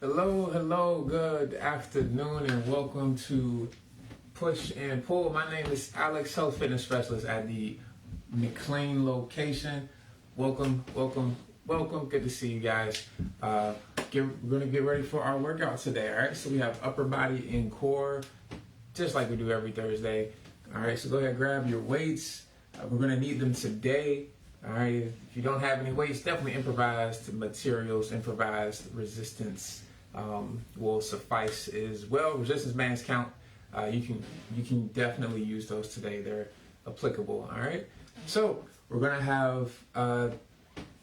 Hello, good afternoon, and welcome to Push and Pull. My name is Alex, Health Fitness Specialist at the McLean location. Welcome. Good to see you guys. We're going to get ready for our workout today, all right? So we have upper body and core, just like we do every Thursday. All right, so go ahead and grab your weights. We're going to need them today. All right, if you don't have any weights, definitely improvised materials, improvised resistance will suffice as well. Resistance bands count. You can definitely use those today. They're applicable. All right. So we're gonna have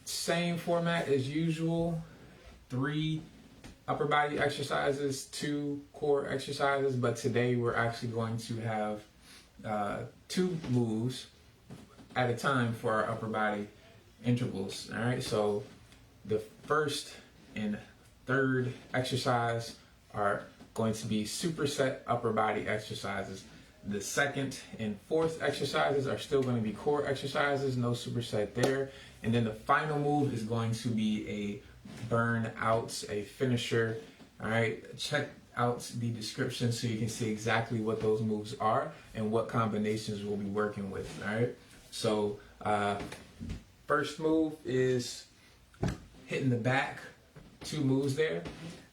same format as usual. 3 upper body exercises, 2 core exercises, but today we're actually going to have 2 moves at a time for our upper body intervals. All right. So the first and third exercise are going to be superset upper body exercises. The second and fourth exercises are still going to be core exercises, no superset there. And then the final move is going to be a burn out, a finisher. All right, check out the description so you can see exactly what those moves are and what combinations we'll be working with. All right, so first move is hitting the back. 2 moves there.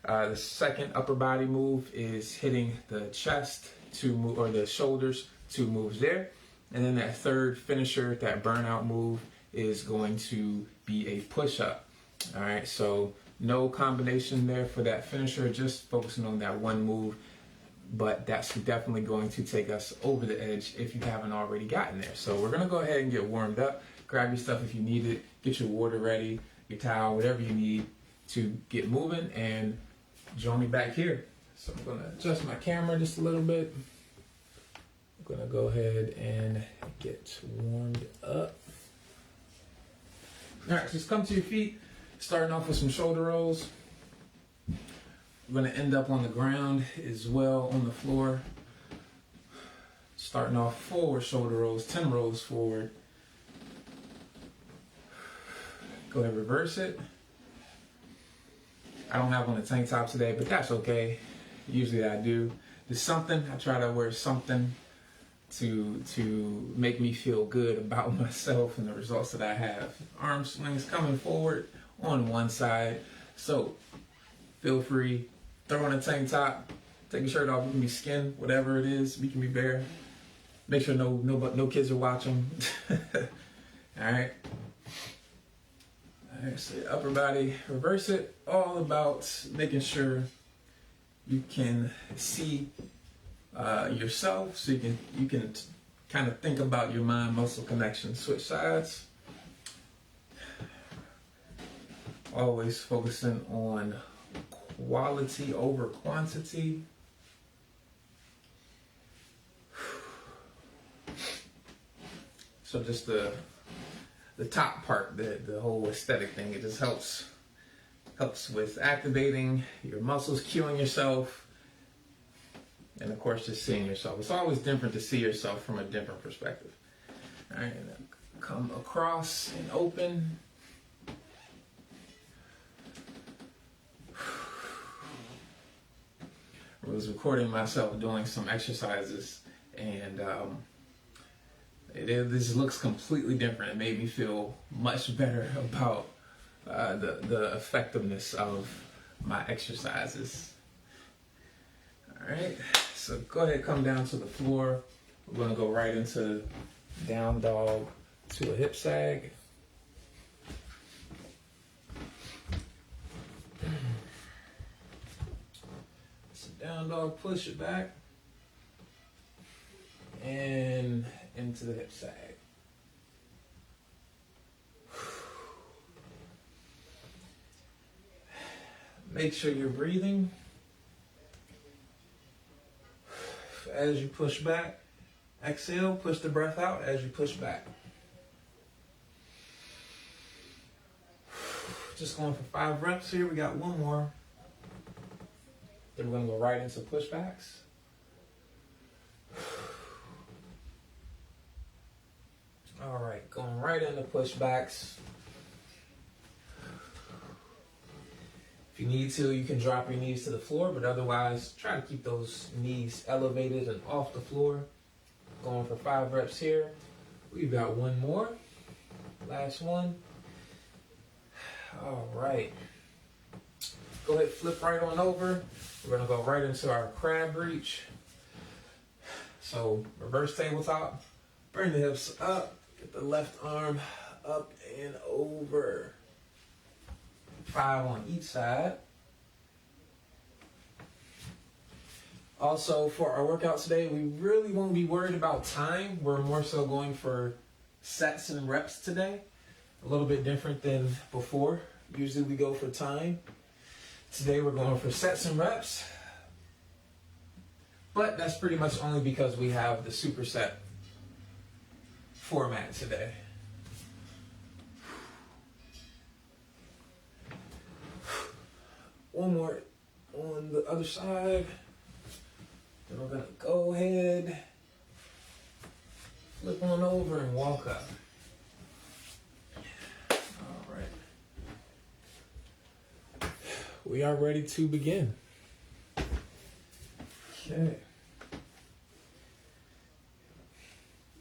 The second upper body move is hitting the chest, or the shoulders, 2 moves there. And then that third finisher, that burnout move, is going to be a push-up. All right, so no combination there for that finisher, just focusing on that one move. But that's definitely going to take us over the edge if you haven't already gotten there. So we're gonna go ahead and get warmed up. Grab your stuff if you need it. Get your water ready, your towel, whatever you need to get moving, and join me back here. So I'm gonna adjust my camera just a little bit. I'm gonna go ahead and get warmed up. All right, just come to your feet, starting off with some shoulder rolls. We're gonna end up on the ground as well, on the floor. Starting off forward shoulder rolls, 10 rolls forward. Go ahead, reverse it. I don't have on a tank top today, but that's okay. Usually I do. There's something, I try to wear something to make me feel good about myself and the results that I have. Arm swings coming forward on one side. So feel free, throw on a tank top, take your shirt off, you can be skin, whatever it is, you can be bare. Make sure no kids are watching. All right. All right, so upper body, reverse it, all about making sure you can see yourself, so you can kind of think about your mind-muscle connection. Switch sides. Always focusing on quality over quantity. So just the top part, the whole aesthetic thing, it just helps with activating your muscles, cueing yourself, and of course just seeing yourself. It's always different to see yourself from a different perspective. All right, and then come across and open. I was recording myself doing some exercises, and this looks completely different. It made me feel much better about the effectiveness of my exercises. All right, so go ahead, come down to the floor. We're gonna go right into down dog to a hip sag. So down dog, push it back, and into the hip sag. Make sure you're breathing as you push back. Exhale, push the breath out as you push back. Just going for 5 reps here. We got 1 more. Then we're going to go right into pushbacks. All right, going right into pushbacks. If you need to, you can drop your knees to the floor, but otherwise, try to keep those knees elevated and off the floor. Going for 5 reps here. We've got one more. Last one. All right. Go ahead, flip right on over. We're gonna go right into our crab reach. So reverse tabletop. Bring the hips up. Get the left arm up and over. 5 on each side. Also, for our workout today, we really won't be worried about time. We're more so going for sets and reps today. A little bit different than before. Usually we go for time. Today we're going for sets and reps. But that's pretty much only because we have the superset format today. One more on the other side. Then we're gonna go ahead, flip on over and walk up. All right. We are ready to begin. Okay.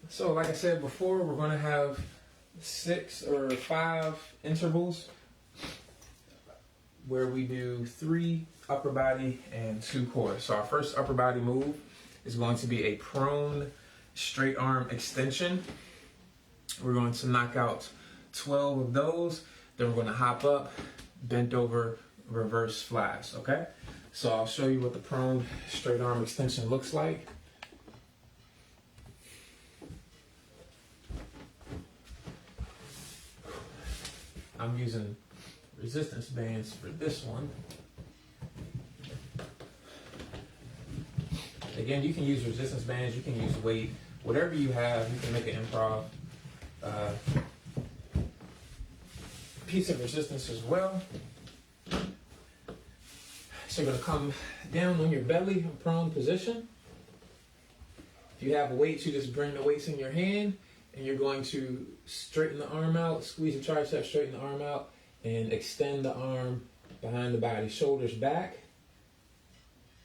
So like I said before, we're gonna have 6 or 5 intervals where we do 3 upper body and 2 core. So our first upper body move is going to be a prone straight arm extension. We're going to knock out 12 of those. Then we're going to hop up, bent over, reverse flies, okay? So I'll show you what the prone straight arm extension looks like. I'm using resistance bands for this one. Again, you can use resistance bands, you can use weight, whatever you have. You can make an improv piece of resistance as well. So you're gonna come down on your belly in prone position. If you have weights, you just bring the weights in your hand and you're going to straighten the arm out, squeeze the tricep, straighten the arm out, and extend the arm behind the body, shoulders back.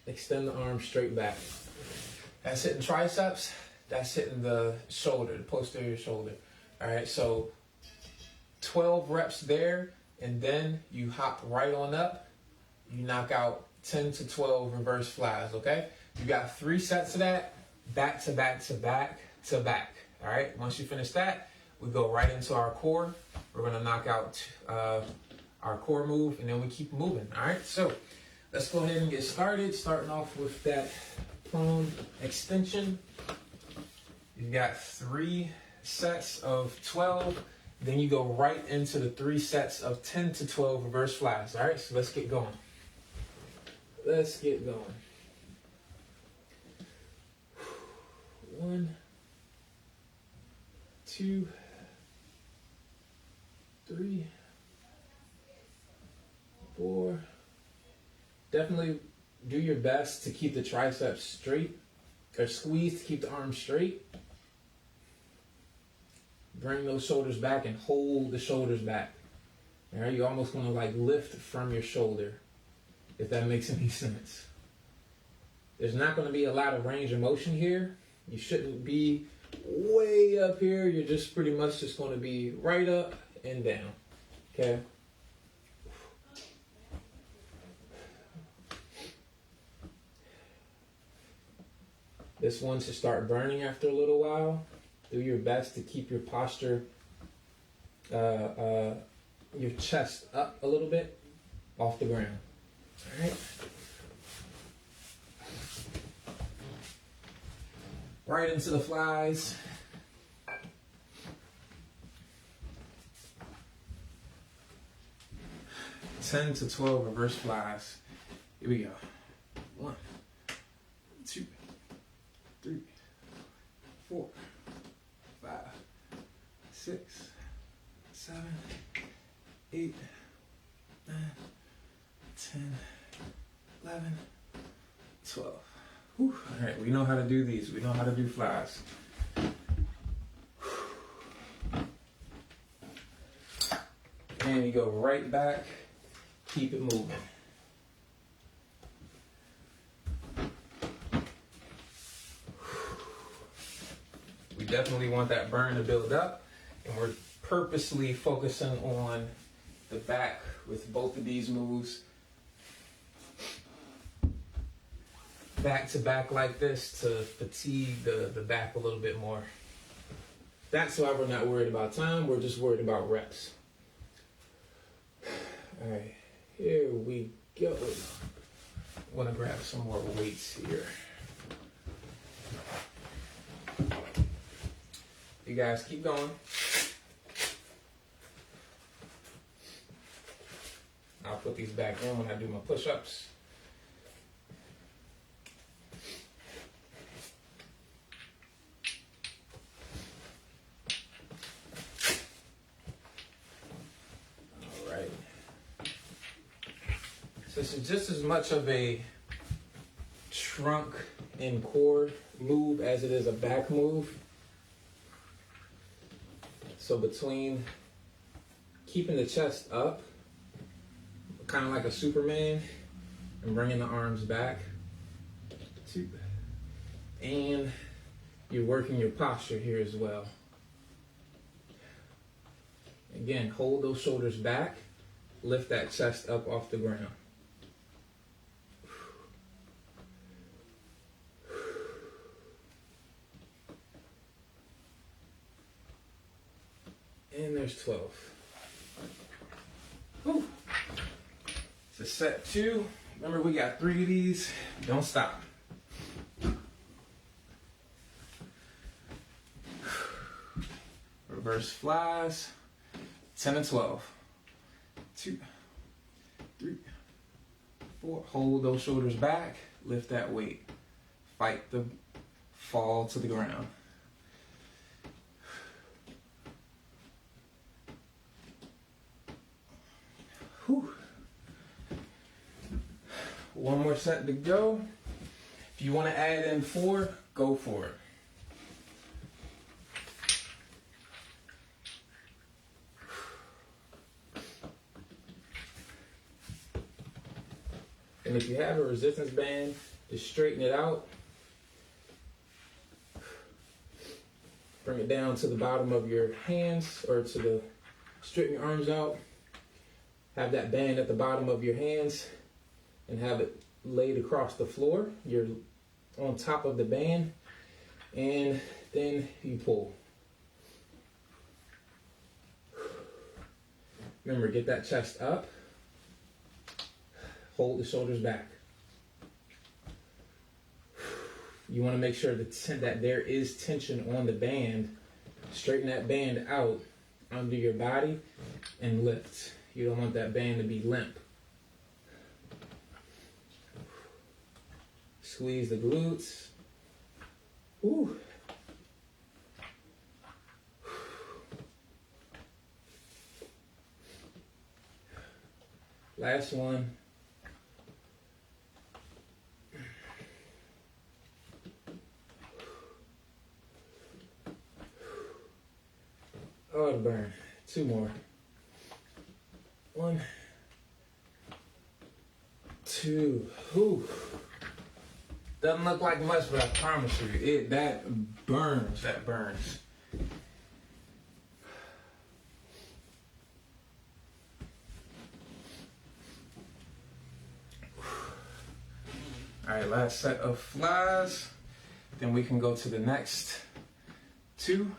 Extend the arm straight back. That's hitting triceps. That's hitting the shoulder, the posterior shoulder. All right, so 12 reps there, and then you hop right on up. You knock out 10 to 12 reverse flies, okay? You got 3 sets of that, back to back to back to back. All right, once you finish that, we go right into our core. We're gonna knock out our core move, and then we keep moving. All right, so let's go ahead and get started. Starting off with that prone extension. You've got 3 sets of 12. Then you go right into the 3 sets of 10 to 12 reverse flies. All right, so let's get going. Let's get going. 1, 2, 3, 4. Definitely do your best to keep the triceps straight, or squeeze to keep the arms straight. Bring those shoulders back and hold the shoulders back. All right, you almost want to like lift from your shoulder, if that makes any sense. There's not going to be a lot of range of motion here. You shouldn't be way up here. You're just pretty much just going to be right up and down. Okay. This one should start burning after a little while. Do your best to keep your posture, your chest up a little bit off the ground. All right. Right into the flies. Ten to 12 reverse flies. Here we go. 1, 2, 3, 4, 5, 6, 7, 8, 9, 10, 11, 12. Whew. All right, we know how to do these. We know how to do flies. And you go right back. Keep it moving. definitely want that burn to build up. And we're purposely focusing on the back with both of these moves. Back to back like this to fatigue the back a little bit more. That's why we're not worried about time, we're just worried about reps. All right, here we go. I want to grab some more weights here. You guys keep going. I'll put these back in when I do my push-ups. This is just as much of a trunk and core move as it is a back move. So between keeping the chest up, kind of like a Superman, and bringing the arms back, and you're working your posture here as well. Again, hold those shoulders back, lift that chest up off the ground. And there's 12. Whew. So set 2. Remember, we got 3 of these. Don't stop. Reverse flies. 10 and 12. 2, 3, 4. Hold those shoulders back. Lift that weight. Fight the fall to the ground. Whew. One more set to go. If you want to add in 4, go for it. And if you have a resistance band, just straighten it out. Bring it down to the bottom of your hands, or to the, straighten your arms out. Have that band at the bottom of your hands and have it laid across the floor. You're on top of the band, and then you pull. Remember, get that chest up. Hold the shoulders back. You want to make sure that there is tension on the band. Straighten that band out under your body and lift. You don't want that band to be limp. Squeeze the glutes. Ooh. Last one. Oh, it'll burn. 2 more. 1, 2. Whew. Doesn't look like much, but I promise you, that burns. That burns. All right, last set of flies. Then we can go to the next 2.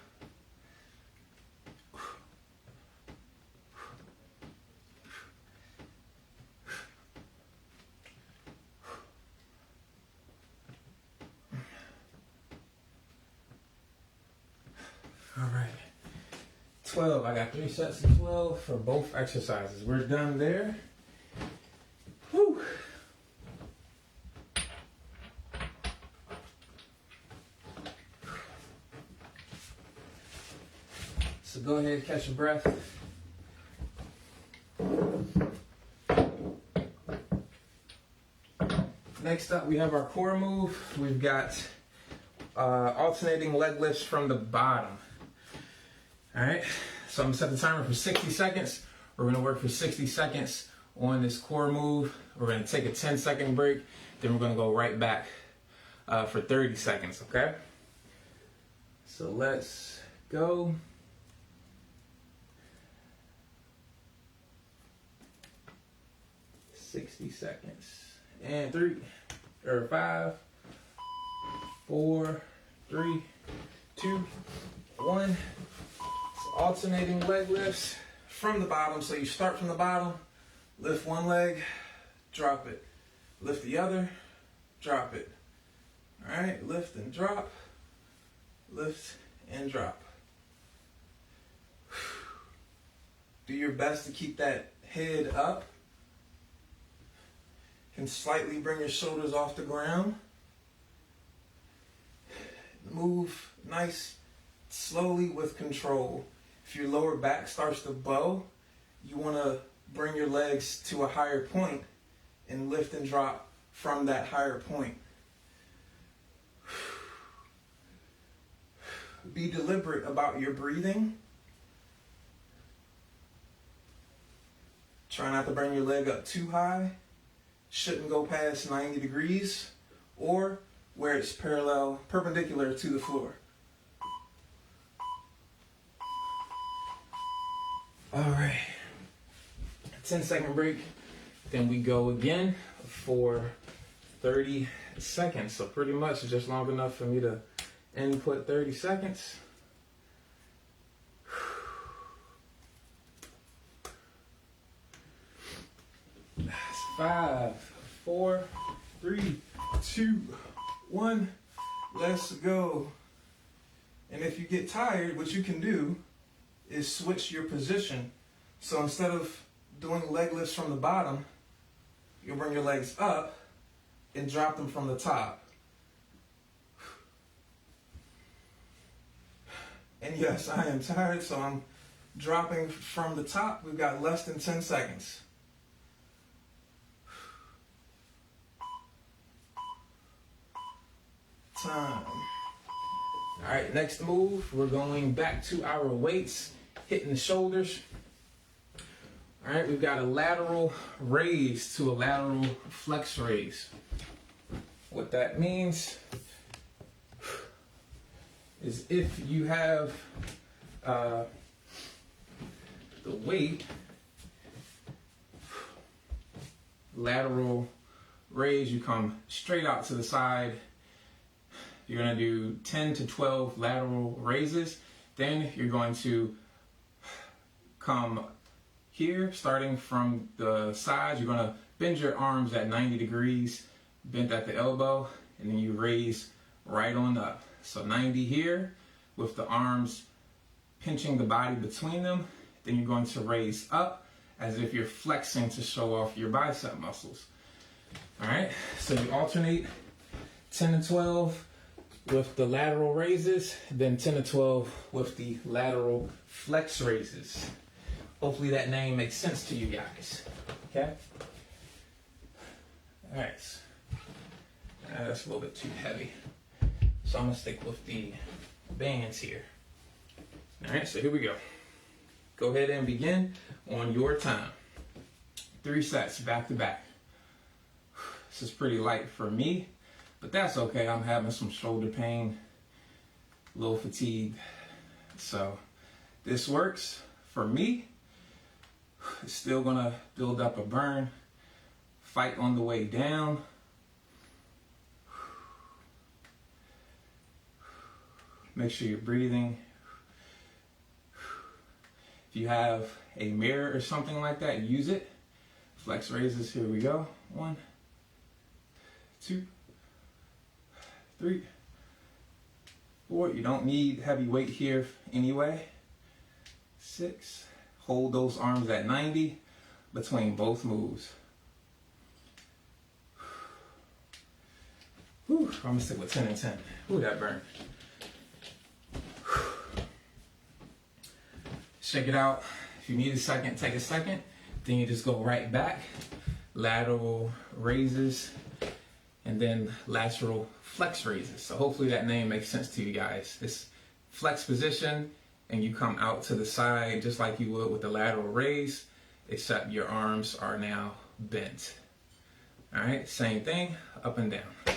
All right, 12. I got 3 sets of 12 for both exercises. We're done there. Whew. So go ahead, catch your breath. Next up, we have our core move. We've got alternating leg lifts from the bottom. All right, so I'm gonna set the timer for 60 seconds. We're gonna work for 60 seconds on this core move. We're gonna take a 10-second break. Then we're gonna go right back for 30 seconds, okay? So let's go. $60 seconds. And 5, 4, 3, 2, 1. So alternating leg lifts from the bottom. So you start from the bottom, lift one leg, drop it. Lift the other, drop it. All right, lift and drop, lift and drop. Do your best to keep that head up. And slightly bring your shoulders off the ground. Move nice, slowly with control. If your lower back starts to bow, you want to bring your legs to a higher point and lift and drop from that higher point. Be deliberate about your breathing. Try not to bring your leg up too high. Shouldn't go past 90 degrees or where it's perpendicular to the floor. All right, 10-second break. Then we go again for 30 seconds. So pretty much just long enough for me to input 30 seconds. That's 5, 4, 3, 2, 1. Let's go. And if you get tired, what you can do is switch your position. So instead of doing leg lifts from the bottom, you'll bring your legs up and drop them from the top. And yes, I am tired, so I'm dropping from the top. We've got less than 10 seconds. Time. All right, next move, we're going back to our weights, hitting the shoulders. All right, we've got a lateral raise to a lateral flex raise. What that means is if you have the weight, lateral raise, you come straight out to the side. You're going to do 10 to 12 lateral raises. Then you're going to come here, starting from the sides. You're going to bend your arms at 90 degrees, bent at the elbow, and then you raise right on up. So 90 here with the arms pinching the body between them. Then you're going to raise up as if you're flexing to show off your bicep muscles. All right, so you alternate 10 to 12 with the lateral raises, then 10 to 12 with the lateral flex raises. Hopefully that name makes sense to you guys, okay? All right, that's a little bit too heavy. So I'm gonna stick with the bands here. All right, so here we go. Go ahead and begin on your time. 3 sets back to back. This is pretty light for me, but that's okay. I'm having some shoulder pain, a little fatigue. So this works for me. It's still gonna build up a burn. Fight on the way down. Make sure you're breathing. If you have a mirror or something like that, use it. Flex raises, here we go. 1, 2, 3, 4. You don't need heavy weight here anyway. 6. Hold those arms at 90 between both moves. Whew, I'm gonna stick with 10 and 10. Ooh, that burned. Shake it out. If you need a second, take a second. Then you just go right back. Lateral raises and then lateral flex raises. So hopefully that name makes sense to you guys. This flex position and you come out to the side just like you would with the lateral raise, except your arms are now bent. All right, same thing, up and down. All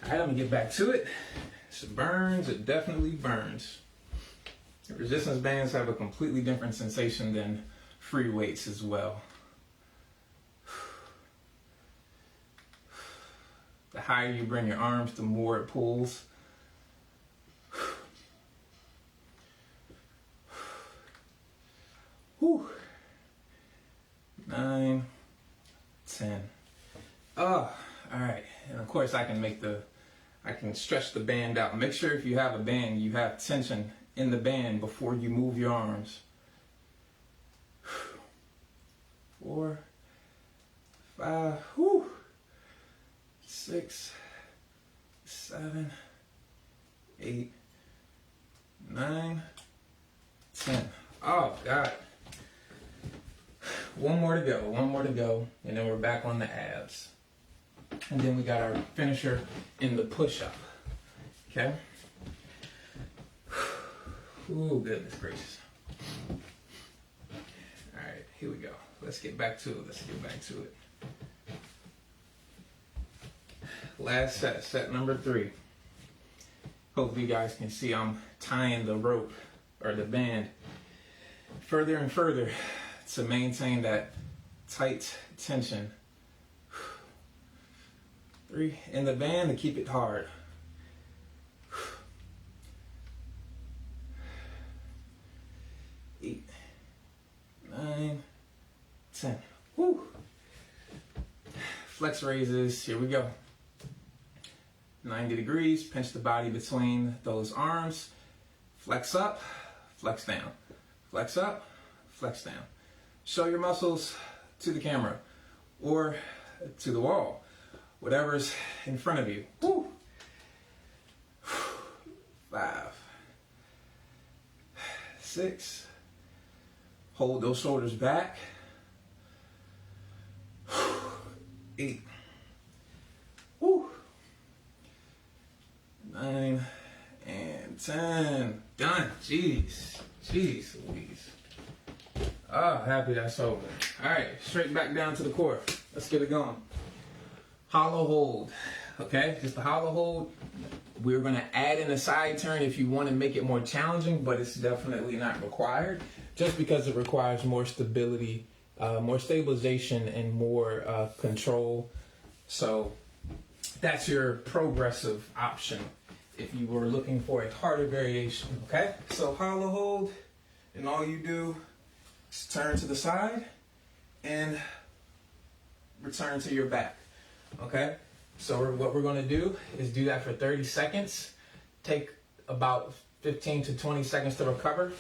right, I'm gonna get back to it. It burns, it definitely burns. Resistance bands have a completely different sensation than free weights as well. The higher you bring your arms, the more it pulls. Whew. 9, 10. Oh, all right. And of course I can stretch the band out. Make sure if you have a band, you have tension in the band before you move your arms. 4, 5, 6, 7, 8, 9, 10. Oh, God. One more to go, and then we're back on the abs. And then we got our finisher in the push-up, okay? Ooh, goodness gracious. All right, here we go. Let's get back to it. Last set number 3. Hopefully you guys can see I'm tying the rope or the band further and further to maintain that tight tension. 3 in the band to keep it hard. 8, 9, 10. Woo! Flex raises, here we go. 90 degrees, pinch the body between those arms. Flex up, flex down. Flex up, flex down. Show your muscles to the camera or to the wall. Whatever's in front of you. Woo. 5, 6. Hold those shoulders back. 8. Woo. 9 and 10. Done. Jeez Louise. Oh, happy that's over. All right, straight back down to the core. Let's get it going. Hollow hold, okay? Just a hollow hold. We're gonna add in a side turn if you wanna make it more challenging, but it's definitely not required, just because it requires more stability, more stabilization, and more control. So that's your progressive option if you were looking for a harder variation, okay? So hollow hold, and all you do is turn to the side and return to your back. Okay, so what we're going to do is do that for 30 seconds. Take about 15 to 20 seconds to recover.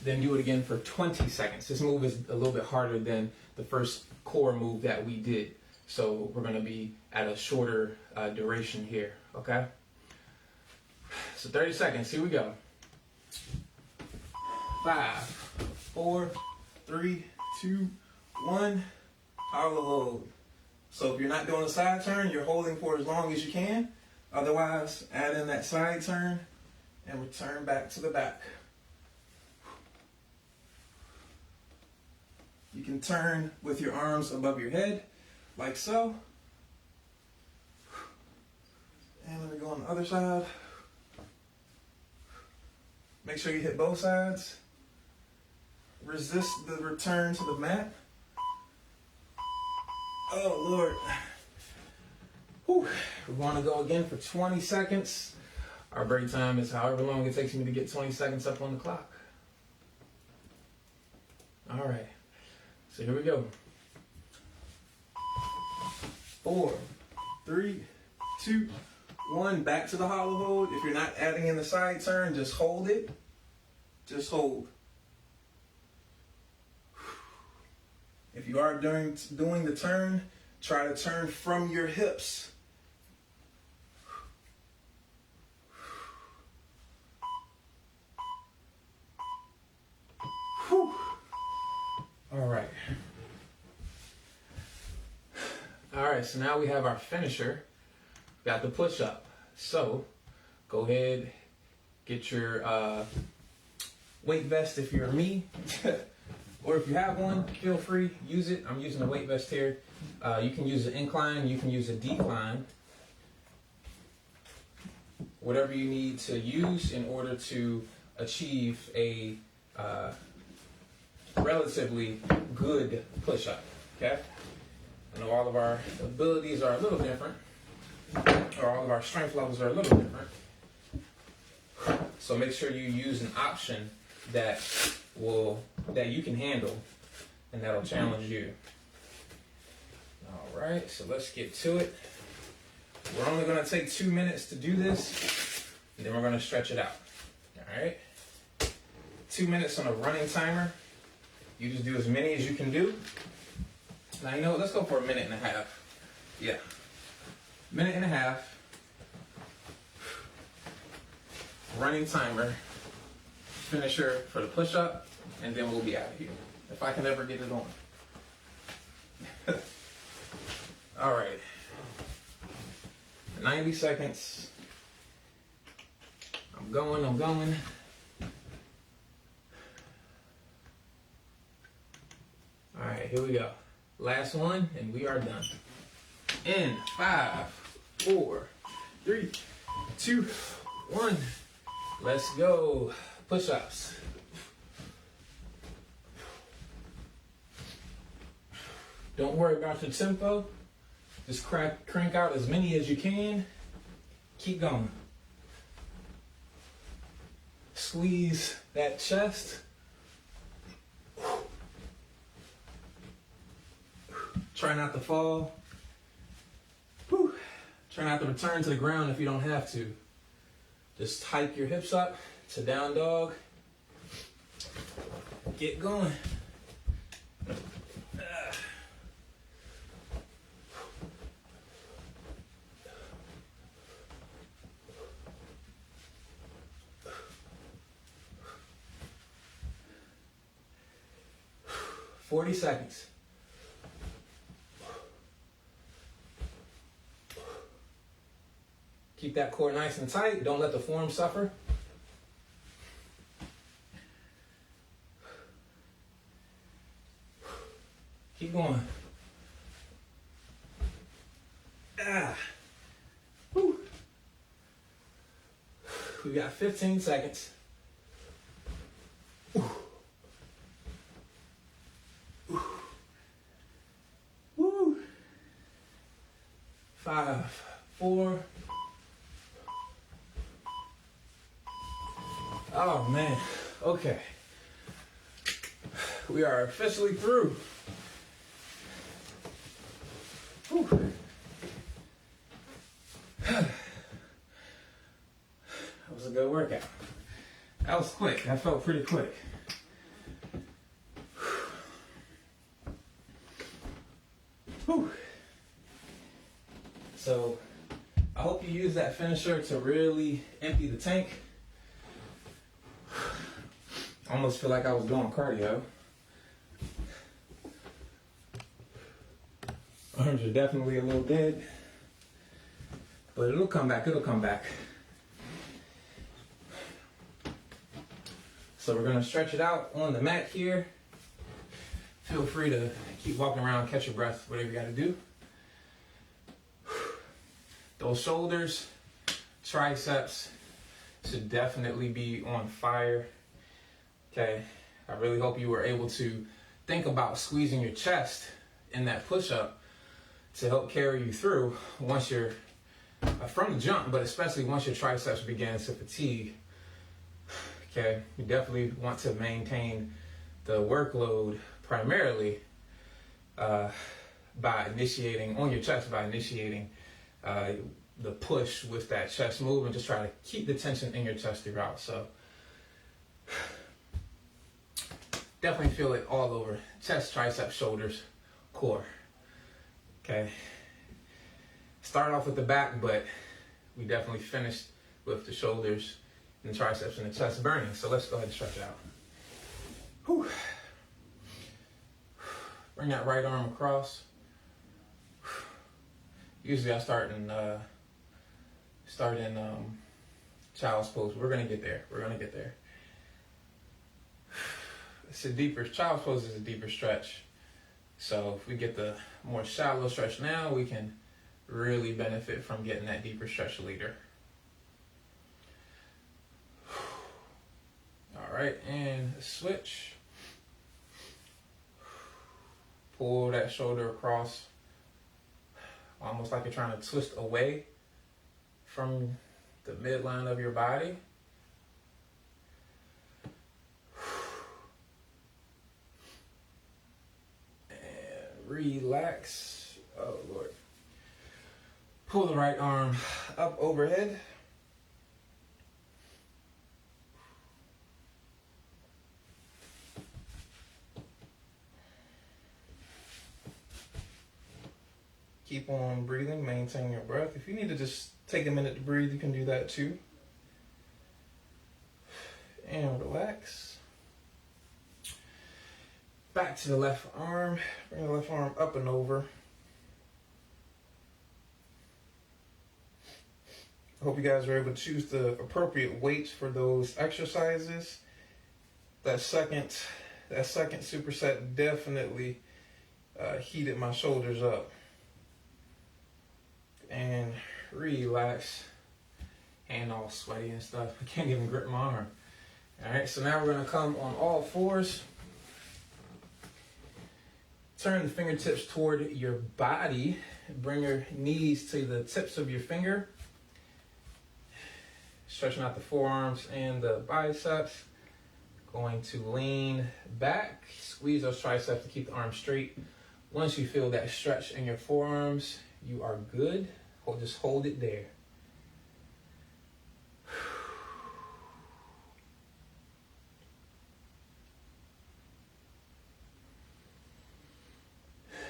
Then do it again for 20 seconds. This move is a little bit harder than the first core move that we did. So we're going to be at a shorter duration here. Okay, so 30 seconds. Here we go. 5, 4, 3, 2, 1. Hollow hold. So if you're not doing a side turn, you're holding for as long as you can. Otherwise, add in that side turn and return back to the back. You can turn with your arms above your head, like so. And let me go on the other side. Make sure you hit both sides. Resist the return to the mat. Oh, Lord. Whew. We're going to go again for 20 seconds. Our break time is however long it takes me to get 20 seconds up on the clock. All right. So here we go. 4, 3, 2, 1. Back to the hollow hold. If you're not adding in the side turn, just hold it. Just hold. If you are doing the turn, try to turn from your hips. Whew. All right. All right, so now we have our finisher. Got the push-up. So go ahead, get your weight vest if you're me. Or if you have one, feel free, use it. I'm using a weight vest here. You can use an incline, you can use a decline. whatever you need to use in order to achieve a relatively good push-up, okay? I know all of our abilities are a little different, or all of our strength levels are a little different. So make sure you use an option that you can handle and that'll challenge you. All right, so let's get to it. We're only gonna take 2 minutes to do this, and then we're gonna stretch it out. All right, 2 minutes on a running timer. You just do as many as you can do. Now, you know what? Let's go for a minute and a half. Yeah, minute and a half. Running timer. Finisher for the push-up, and then we'll be out of here. If I can ever get it on. All right. 90 seconds. I'm going. All right, here we go. Last one, and we are done. In 5, 4, 3, 2, 1. Let's go. Push-ups. Don't worry about your tempo. Just crank out as many as you can. Keep going. Squeeze that chest. Try not to fall. Try not to return to the ground if you don't have to. Just hike your hips up to down dog. Get going. 40 seconds. Keep that core nice and tight. Don't let the form suffer. Keep going. Whew. We got 15 seconds. Woo. 5, 4. Oh man, okay. We are officially through. Whew. That was a good workout. That was quick. That felt pretty quick. Whew. So I hope you use that finisher to really empty the tank. I almost feel like I was doing cardio. Arms are definitely a little dead, but it'll come back, So we're gonna stretch it out on the mat here. Feel free to keep walking around, catch your breath, whatever you gotta do. Those shoulders, triceps should definitely be on fire. Okay, I really hope you were able to think about squeezing your chest in that push-up to help carry you through once you're from the jump, but especially once your triceps begin to fatigue. Okay, you definitely want to maintain the workload primarily by initiating on your chest, by initiating the push with that chest move, and just try to keep the tension in your chest throughout. So definitely feel it all over. Chest, triceps, shoulders, core. Okay. Start off with the back, but we definitely finished with the shoulders and the triceps and the chest burning. So let's go ahead and stretch it out. Whew. Bring that right arm across. Usually I start in child's pose. We're gonna get there. It's a deeper, child's pose is a deeper stretch. So if we get the more shallow stretch now, we can really benefit from getting that deeper stretch later. right, and switch. Pull that shoulder across, almost like you're trying to twist away from the midline of your body. And relax. Oh, Lord. Pull the right arm up overhead. Keep on breathing, maintain your breath. If you need to just take a minute to breathe, you can do that too. And relax. Back to the left arm. Bring the left arm up and over. I hope you guys were able to choose the appropriate weights for those exercises. That second superset definitely heated my shoulders up. And relax. Hand all sweaty and stuff. I can't even grip my arm. All right, so now we're gonna come on all fours. Turn the fingertips toward your body. Bring your knees to the tips of your finger. Stretching out the forearms and the biceps. Going to lean back. Squeeze those triceps to keep the arms straight. Once you feel that stretch in your forearms, you are good. Just hold it there.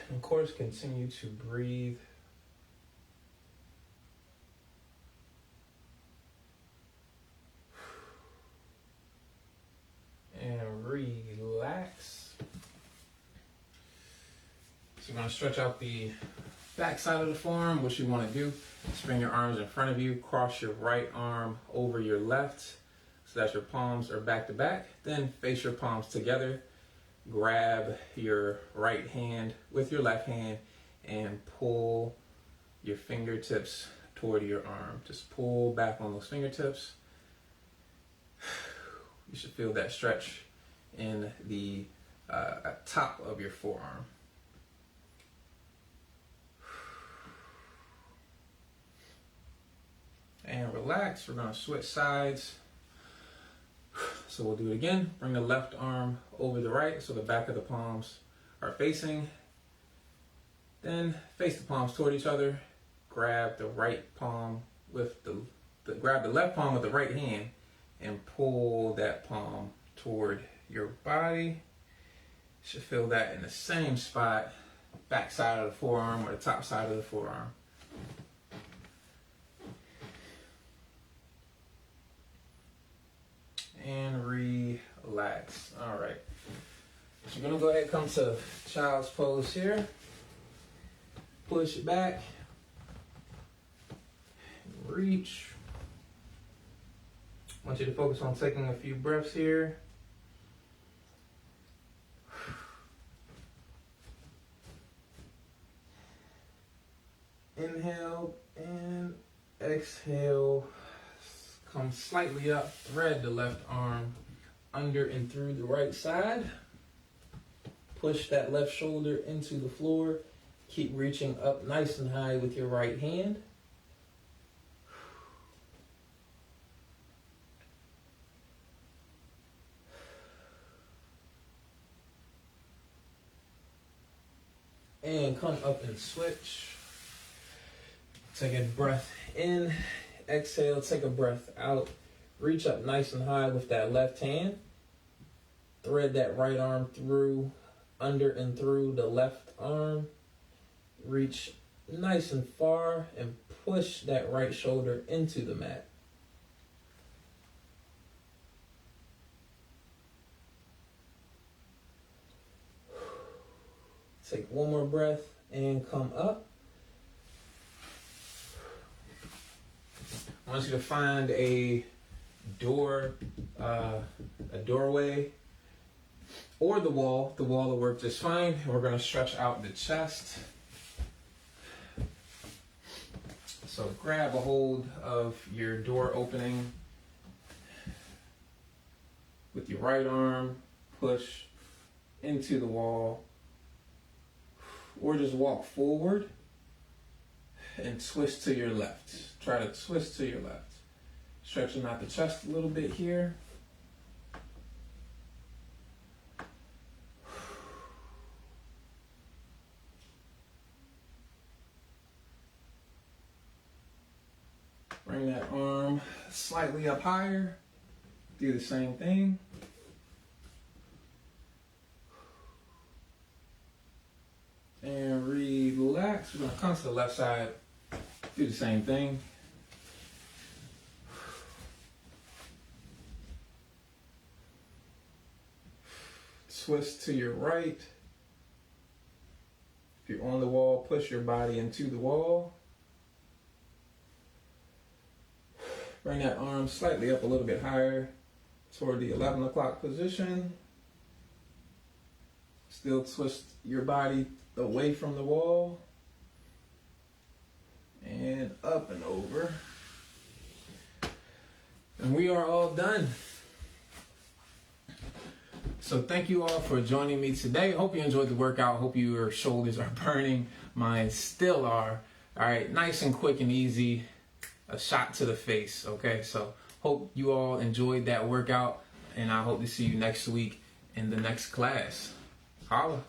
And of course, continue to breathe. And relax. So you're going to stretch out the back side of the forearm. What you want to do is bring your arms in front of you, cross your right arm over your left so that your palms are back to back. Then face your palms together. Grab your right hand with your left hand and pull your fingertips toward your arm. Just pull back on those fingertips. You should feel that stretch in the top of your forearm. And relax. We're going to switch sides. So we'll do it again. Bring the left arm over the right so the back of the palms are facing. Then face the palms toward each other. Grab the right palm with grab the left palm with the right hand and pull that palm toward your body. You should feel that in the same spot, back side of the forearm or the top side of the forearm. And relax. All right. So you're gonna go ahead and come to child's pose here. Push it back. Reach. I want you to focus on taking a few breaths here. Inhale and exhale. Come slightly up, thread the left arm under and through the right side. Push that left shoulder into the floor. Keep reaching up nice and high with your right hand. And come up and switch. Take a breath in. Exhale, take a breath out. Reach up nice and high with that left hand. Thread that right arm through, under and through the left arm. Reach nice and far and push that right shoulder into the mat. Take one more breath and come up. I want you to find a doorway, or the wall. The wall will work just fine. And we're going to stretch out the chest. So grab a hold of your door opening with your your right arm, push into the wall, or just walk forward and twist to your left. Try to twist to your left. Stretching out the chest a little bit here. Bring that arm slightly up higher. Do the same thing. And relax. We're going to come to the left side. Do the same thing. Twist to your right. If you're on the wall, push your body into the wall. Bring that arm slightly up a little bit higher toward the 11 o'clock position. Still twist your body away from the wall. And up and over. And we are all done. So thank you all for joining me today. Hope you enjoyed the workout. Hope your shoulders are burning. Mine still are. All right, nice and quick and easy. A shot to the face, okay? So hope you all enjoyed that workout, and I hope to see you next week in the next class. Holla.